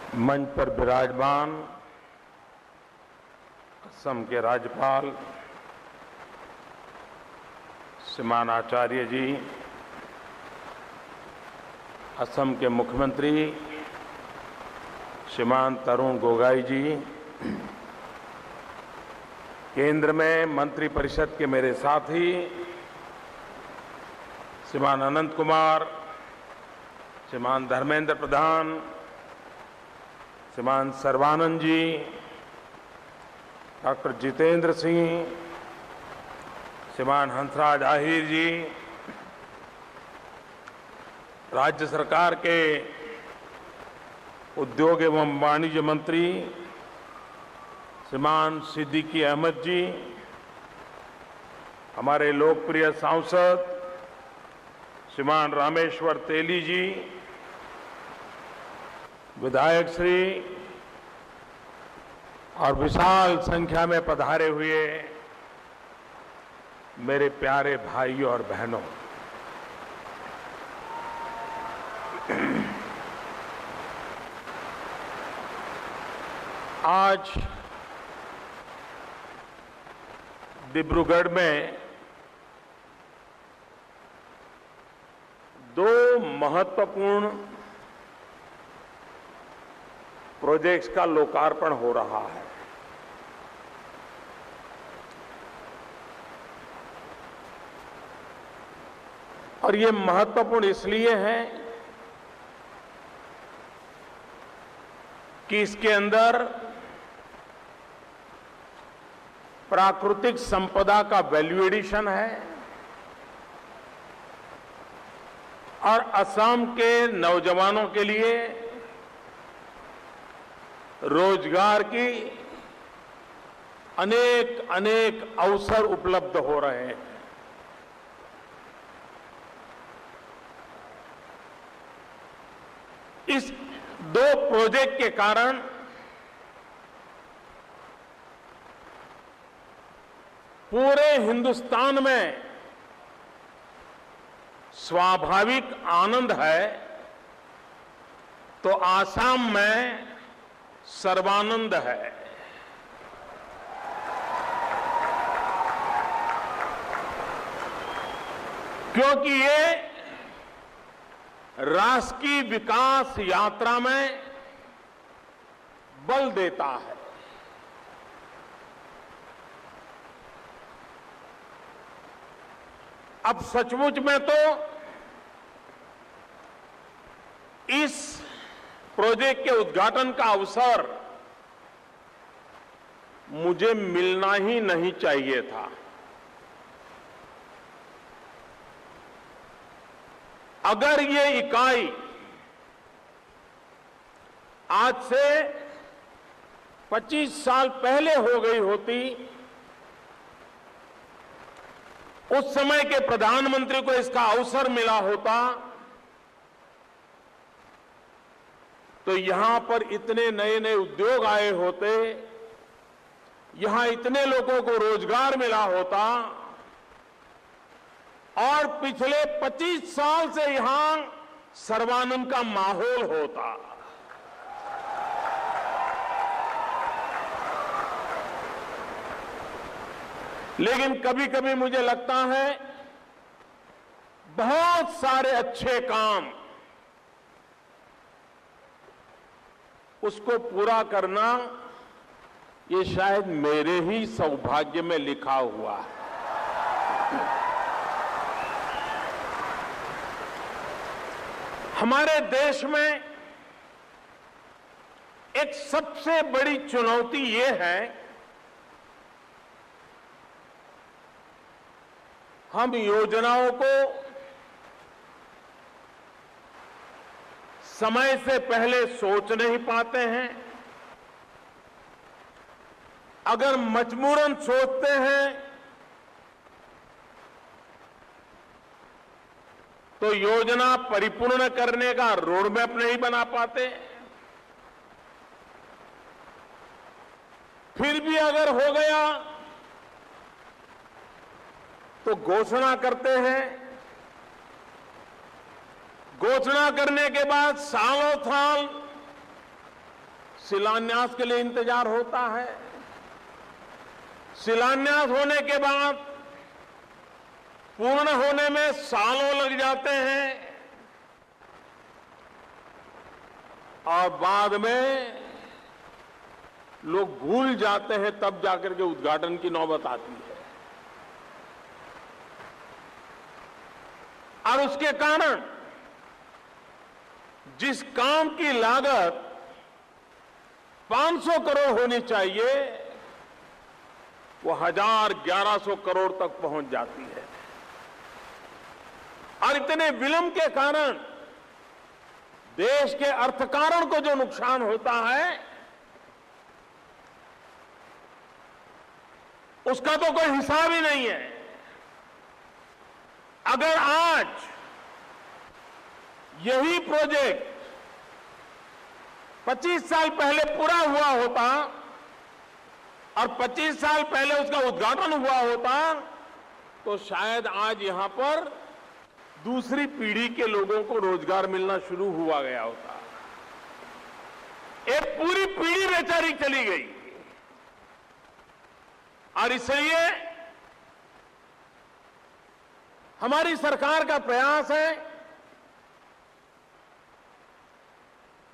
मंच पर विराजमान असम के राज्यपाल श्रीमान आचार्य जी, असम के मुख्यमंत्री श्रीमान तरुण गोगोई जी, केंद्र में मंत्रिपरिषद के मेरे साथी श्रीमान अनंत कुमार, श्रीमान धर्मेंद्र प्रधान, श्रीमान सर्बानंद जी, डॉक्टर जितेंद्र सिंह, श्रीमान हंसराज आहिर जी, राज्य सरकार के उद्योग एवं वाणिज्य मंत्री श्रीमान सिद्दीकी अहमद जी, हमारे लोकप्रिय सांसद श्रीमान रामेश्वर तेली जी, विधायक श्री और विशाल संख्या में पधारे हुए मेरे प्यारे भाइयों और बहनों, आज डिब्रूगढ़ में दो महत्वपूर्ण प्रोजेक्ट्स का लोकार्पण हो रहा है। और ये महत्वपूर्ण इसलिए है कि इसके अंदर प्राकृतिक संपदा का वैल्यू एडिशन है और असम के नौजवानों के लिए रोजगार की अनेक अनेक अवसर उपलब्ध हो रहे हैं। इस दो प्रोजेक्ट के कारण पूरे हिंदुस्तान में स्वाभाविक आनंद है, तो आसाम में सर्वानंद है। क्योंकि ये राष्ट्र की विकास यात्रा में बल देता है। अब सचमुच में तो इस प्रोजेक्ट के उद्घाटन का अवसर मुझे मिलना ही नहीं चाहिए था। अगर ये इकाई आज से 25 साल पहले हो गई होती, उस समय के प्रधानमंत्री को इसका अवसर मिला होता, तो यहां पर इतने नए नए उद्योग आए होते, यहां इतने लोगों को रोजगार मिला होता और पिछले 25 साल से यहां सर्वानंद का माहौल होता। लेकिन कभी कभी मुझे लगता है बहुत सारे अच्छे काम उसको पूरा करना ये शायद मेरे ही सौभाग्य में लिखा हुआ है। हमारे देश में एक सबसे बड़ी चुनौती ये है, हम योजनाओं को समय से पहले सोच नहीं पाते हैं। अगर मजबूरन सोचते हैं तो योजना परिपूर्ण करने का रोडमैप नहीं बना पाते। फिर भी अगर हो गया तो घोषणा करते हैं, घोषणा करने के बाद सालों साल शिलान्यास के लिए इंतजार होता है। शिलान्यास होने के बाद पूर्ण होने में सालों लग जाते हैं और बाद में लोग भूल जाते हैं, तब जाकर के उद्घाटन की नौबत आती है। और उसके कारण जिस काम की लागत 500 करोड़ होनी चाहिए वो 1100 करोड़ तक पहुंच जाती है। और इतने विलंब के कारण देश के अर्थकारण को जो नुकसान होता है उसका तो कोई हिसाब ही नहीं है। अगर आज यही प्रोजेक्ट 25 साल पहले पूरा हुआ होता और 25 साल पहले उसका उद्घाटन हुआ होता तो शायद आज यहां पर दूसरी पीढ़ी के लोगों को रोजगार मिलना शुरू हुआ गया होता। एक पूरी पीढ़ी बेचारी चली गई। और इसलिए हमारी सरकार का प्रयास है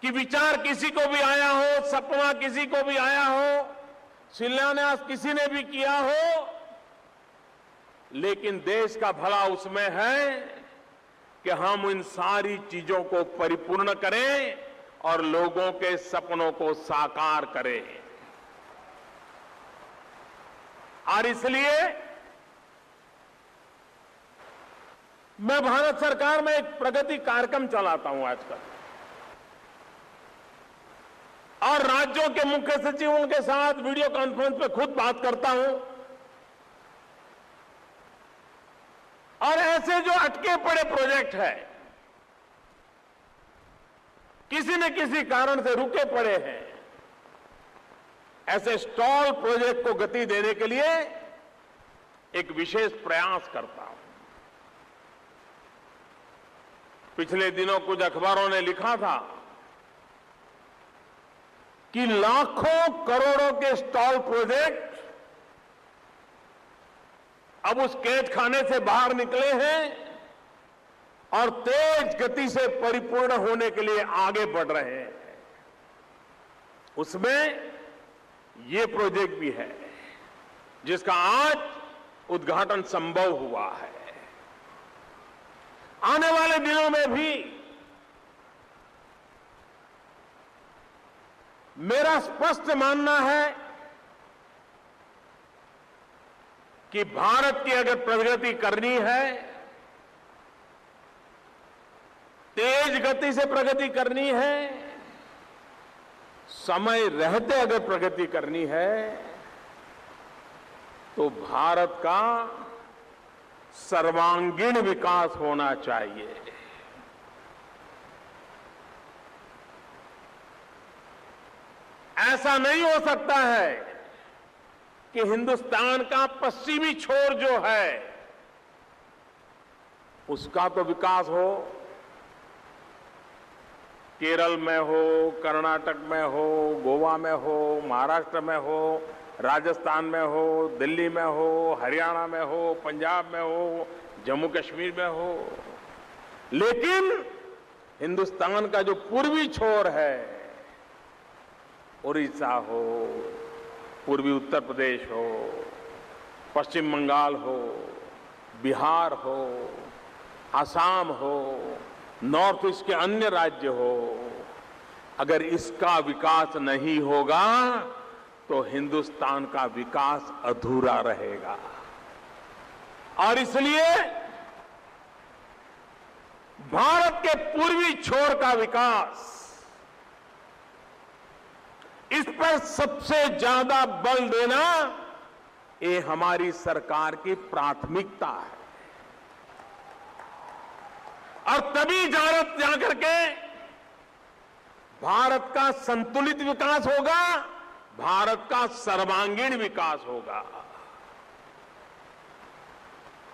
कि विचार किसी को भी आया हो, सपना किसी को भी आया हो, शिलान्यास किसी ने भी किया हो, लेकिन देश का भला उसमें है कि हम इन सारी चीजों को परिपूर्ण करें और लोगों के सपनों को साकार करें। और इसलिए मैं भारत सरकार में एक प्रगति कार्यक्रम चलाता हूं आजकल और राज्यों के मुख्य सचिवों के साथ वीडियो कॉन्फ्रेंस पे खुद बात करता हूं। और ऐसे जो अटके पड़े प्रोजेक्ट है, किसी न किसी कारण से रुके पड़े हैं, ऐसे स्टॉल प्रोजेक्ट को गति देने के लिए एक विशेष प्रयास करता हूं। पिछले दिनों कुछ अखबारों ने लिखा था कि लाखों करोड़ों के स्टॉल प्रोजेक्ट अब उस कैद खाने से बाहर निकले हैं और तेज गति से परिपूर्ण होने के लिए आगे बढ़ रहे हैं। उसमें ये प्रोजेक्ट भी है जिसका आज उद्घाटन संभव हुआ है। आने वाले दिनों में भी मेरा स्पष्ट मानना है कि भारत की अगर प्रगति करनी है, तेज गति से प्रगति करनी है, समय रहते अगर प्रगति करनी है, तो भारत का सर्वांगीण विकास होना चाहिए। ऐसा नहीं हो सकता है कि हिंदुस्तान का पश्चिमी छोर जो है उसका तो विकास हो, केरल में हो, कर्नाटक में हो, गोवा में हो, महाराष्ट्र में हो, राजस्थान में हो, दिल्ली में हो, हरियाणा में हो, पंजाब में हो, जम्मू कश्मीर में हो, लेकिन हिंदुस्तान का जो पूर्वी छोर है, उड़ीसा हो, पूर्वी उत्तर प्रदेश हो, पश्चिम बंगाल हो, बिहार हो, असम हो, नॉर्थ ईस्ट के अन्य राज्य हो, अगर इसका विकास नहीं होगा तो हिंदुस्तान का विकास अधूरा रहेगा। और इसलिए भारत के पूर्वी छोर का विकास, इस पर सबसे ज्यादा बल देना ये हमारी सरकार की प्राथमिकता है। और तभी जाकर के भारत का संतुलित विकास होगा, भारत का सर्वांगीण विकास होगा।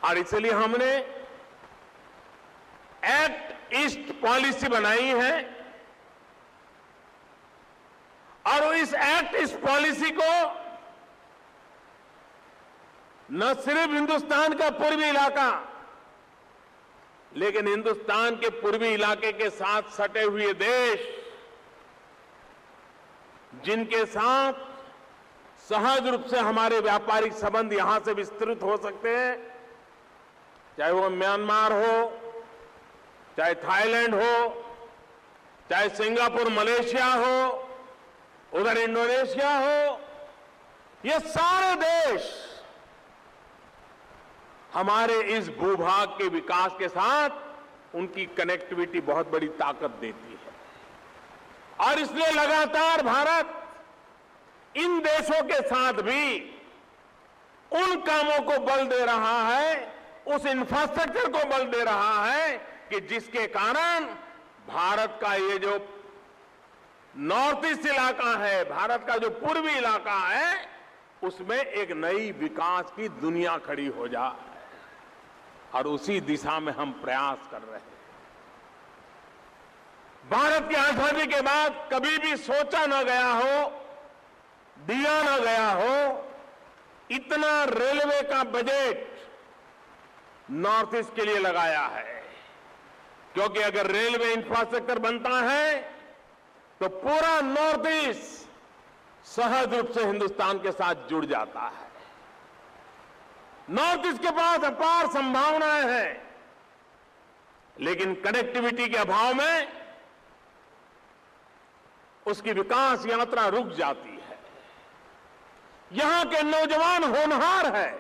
और इसलिए हमने एक्ट ईस्ट पॉलिसी बनाई है और इस एक्ट, इस पॉलिसी को न सिर्फ हिंदुस्तान का पूर्वी इलाका, लेकिन हिंदुस्तान के पूर्वी इलाके के साथ सटे हुए देश, जिनके साथ सहज रूप से हमारे व्यापारिक संबंध यहां से विस्तृत हो सकते हैं, चाहे वो म्यांमार हो, चाहे थाईलैंड हो, चाहे सिंगापुर मलेशिया हो, उधर इंडोनेशिया हो, ये सारे देश हमारे इस भूभाग के विकास के साथ उनकी कनेक्टिविटी बहुत बड़ी ताकत देती है। और इसलिए लगातार भारत इन देशों के साथ भी उन कामों को बल दे रहा है, उस इंफ्रास्ट्रक्चर को बल दे रहा है कि जिसके कारण भारत का ये जो नॉर्थ ईस्ट इलाका है, भारत का जो पूर्वी इलाका है, उसमें एक नई विकास की दुनिया खड़ी हो जाए, और उसी दिशा में हम प्रयास कर रहे हैं। भारत की आजादी के बाद कभी भी सोचा न गया हो, दिया न गया हो, इतना रेलवे का बजट नॉर्थ ईस्ट के लिए लगाया है। क्योंकि अगर रेलवे इंफ्रास्ट्रक्चर बनता है तो पूरा नॉर्थ ईस्ट सहज रूप से हिंदुस्तान के साथ जुड़ जाता है। नॉर्थ ईस्ट के पास अपार संभावनाएं हैं, लेकिन कनेक्टिविटी के अभाव में उसकी विकास यात्रा रुक जाती है। यहां के नौजवान होनहार है,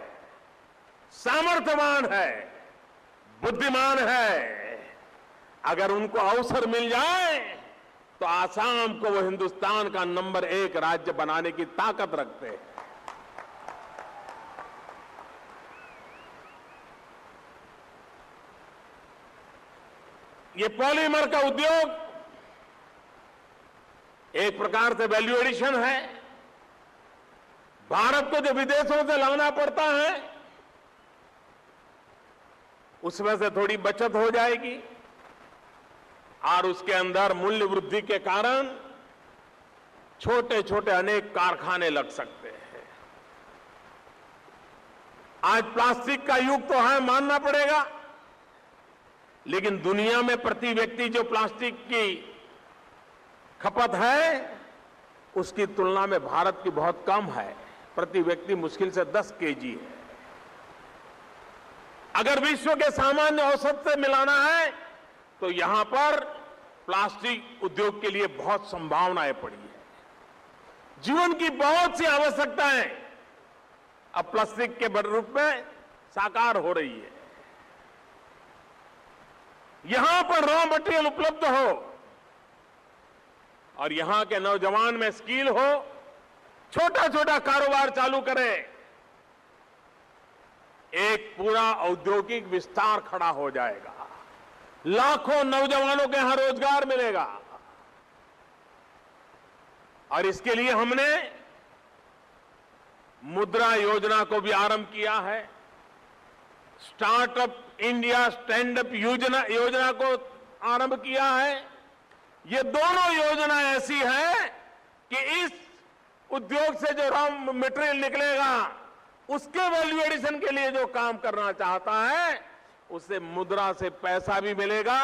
सामर्थ्यवान है, बुद्धिमान है। अगर उनको अवसर मिल जाए तो आसाम को वो हिंदुस्तान का नंबर 1 राज्य बनाने की ताकत रखते हैं। ये पॉलीमर का उद्योग एक प्रकार से वैल्यू एडिशन है। भारत को जो विदेशों से लाना पड़ता है उसमें से थोड़ी बचत हो जाएगी, और उसके अंदर मूल्य वृद्धि के कारण छोटे छोटे अनेक कारखाने लग सकते हैं। आज प्लास्टिक का युग तो है, मानना पड़ेगा, लेकिन दुनिया में प्रति व्यक्ति जो प्लास्टिक की खपत है उसकी तुलना में भारत की बहुत कम है। प्रति व्यक्ति मुश्किल से 10 केजी है। अगर विश्व के सामान्य औसत से मिलाना है तो यहां पर प्लास्टिक उद्योग के लिए बहुत संभावनाएं पड़ी है। जीवन की बहुत सी आवश्यकताएं अब प्लास्टिक के रूप में साकार हो रही है। यहां पर रॉ मटेरियल उपलब्ध हो और यहां के नौजवान में स्किल हो, छोटा छोटा कारोबार चालू करें, एक पूरा औद्योगिक विस्तार खड़ा हो जाएगा। लाखों नौजवानों के यहां रोजगार मिलेगा। और इसके लिए हमने मुद्रा योजना को भी आरंभ किया है। स्टार्टअप इंडिया स्टैंड अप योजना को आरंभ किया है। ये दोनों योजना ऐसी है कि इस उद्योग से जो रॉ मटेरियल निकलेगा उसके वैल्यू एडिशन के लिए जो काम करना चाहता है उसे मुद्रा से पैसा भी मिलेगा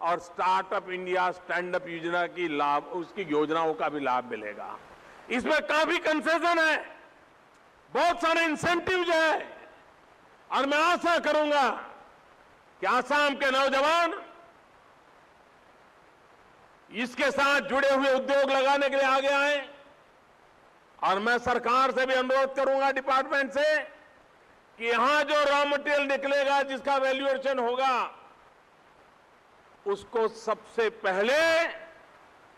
और स्टार्टअप इंडिया स्टैंड अप योजना की लाभ, उसकी योजनाओं का भी लाभ मिलेगा। इसमें काफी कंसेशन है, बहुत सारे इंसेंटिव्स है, और मैं आशा करूंगा कि आसाम के नौजवान इसके साथ जुड़े हुए उद्योग लगाने के लिए आगे आए। और मैं सरकार से भी अनुरोध करूंगा, डिपार्टमेंट से, कि यहां जो रॉ मटेरियल निकलेगा, जिसका वैल्यूएशन होगा, उसको सबसे पहले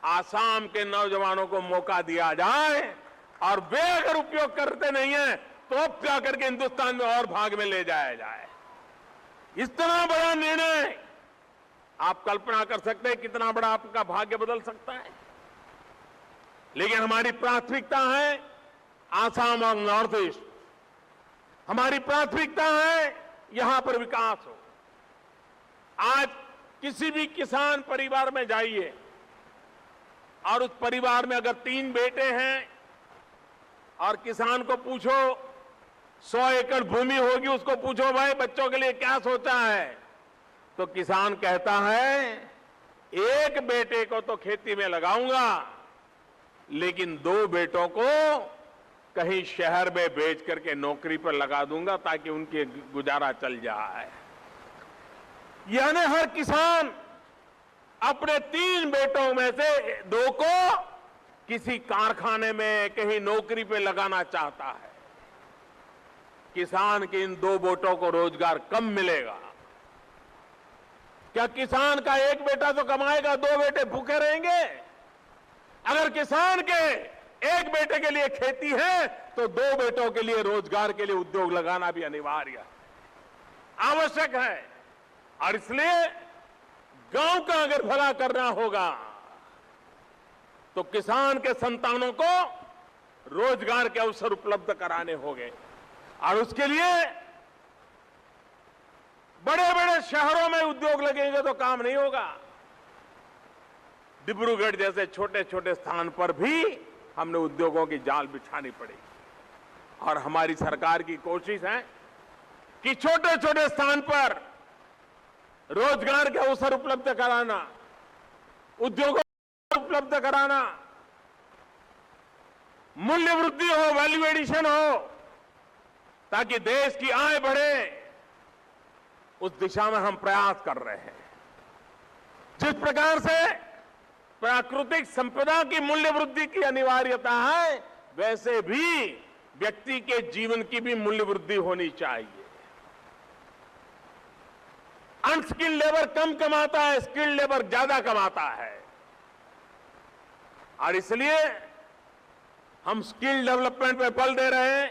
आसाम के नौजवानों को मौका दिया जाए, और वे अगर उपयोग करते नहीं है तो अब क्या करके हिंदुस्तान में और भाग में ले जाया जाए। इतना बड़ा निर्णय आप कल्पना कर सकते हैं कितना बड़ा आपका भाग्य बदल सकता है। लेकिन हमारी प्राथमिकता है आसाम और नॉर्थ ईस्ट। हमारी प्राथमिकता है यहां पर विकास हो। आज किसी भी किसान परिवार में जाइए, और उस परिवार में अगर 3 बेटे हैं और किसान को पूछो 100 एकड़ भूमि होगी, उसको पूछो भाई बच्चों के लिए क्या सोचा है, तो किसान कहता है एक बेटे को तो खेती में लगाऊंगा, लेकिन 2 बेटों को कहीं शहर में बेच करके नौकरी पर लगा दूंगा ताकि उनके गुजारा चल जाए। यानी हर किसान अपने 3 बेटों में से 2 को किसी कारखाने में कहीं नौकरी पे लगाना चाहता है। किसान के इन 2 बेटों को रोजगार कम मिलेगा। क्या किसान का एक बेटा तो कमाएगा, 2 बेटे भूखे रहेंगे? अगर किसान के एक बेटे के लिए खेती है तो 2 बेटों के लिए रोजगार के लिए उद्योग लगाना भी अनिवार्य है, आवश्यक है। और इसलिए गांव का अगर भला करना होगा तो किसान के संतानों को रोजगार के अवसर उपलब्ध कराने होंगे। और उसके लिए बड़े बड़े शहरों में उद्योग लगेंगे तो काम नहीं होगा। डिब्रूगढ़ जैसे छोटे छोटे स्थान पर भी हमने उद्योगों की जाल बिछानी पड़ी। और हमारी सरकार की कोशिश है कि छोटे छोटे स्थान पर रोजगार के अवसर उपलब्ध कराना, उद्योगों उपलब्ध कराना, मूल्य वृद्धि हो, वैल्यू एडिशन हो, ताकि देश की आय बढ़े। उस दिशा में हम प्रयास कर रहे हैं। जिस प्रकार से प्राकृतिक संपदा की मूल्य वृद्धि की अनिवार्यता है, वैसे भी व्यक्ति के जीवन की भी मूल्य वृद्धि होनी चाहिए। अनस्किल्ड लेबर कम कमाता है, स्किल्ड लेबर ज्यादा कमाता है। और इसलिए हम स्किल डेवलपमेंट पे बल दे रहे हैं।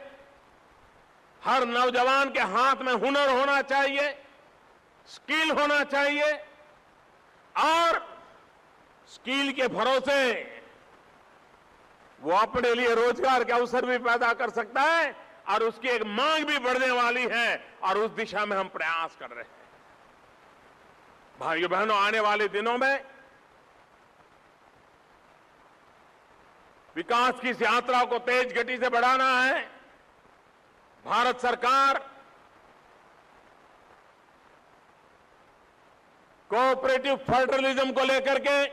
हर नौजवान के हाथ में हुनर होना चाहिए, स्किल होना चाहिए, और स्किल के भरोसे वो अपने लिए रोजगार के अवसर भी पैदा कर सकता है और उसकी एक मांग भी बढ़ने वाली है। और उस दिशा में हम प्रयास कर रहे हैं। भाइयों बहनों, आने वाले दिनों में विकास की इस यात्रा को तेज गति से बढ़ाना है। भारत सरकार कोऑपरेटिव फेडरलिज्म को लेकर के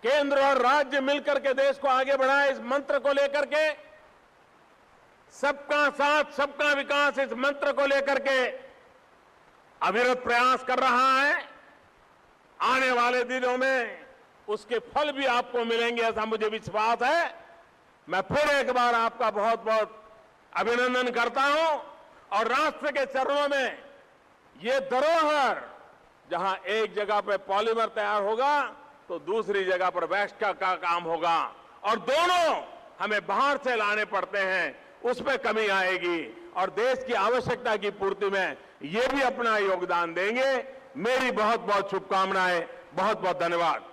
केंद्र और राज्य मिलकर के देश को आगे बढ़ाए, इस मंत्र को लेकर के, सबका साथ सबका विकास, इस मंत्र को लेकर के अविरत प्रयास कर रहा है। आने वाले दिनों में उसके फल भी आपको मिलेंगे, ऐसा मुझे विश्वास है। मैं फिर एक बार आपका बहुत बहुत अभिनंदन करता हूं। और राष्ट्र के चरणों में ये धरोहर, जहां एक जगह पर पॉलीमर तैयार होगा तो दूसरी जगह पर वेस्ट का काम होगा, और दोनों हमें बाहर से लाने पड़ते हैं, उसमें कमी आएगी। और देश की आवश्यकता की पूर्ति में ये भी अपना योगदान देंगे। मेरी बहुत बहुत शुभकामनाएं, बहुत बहुत धन्यवाद।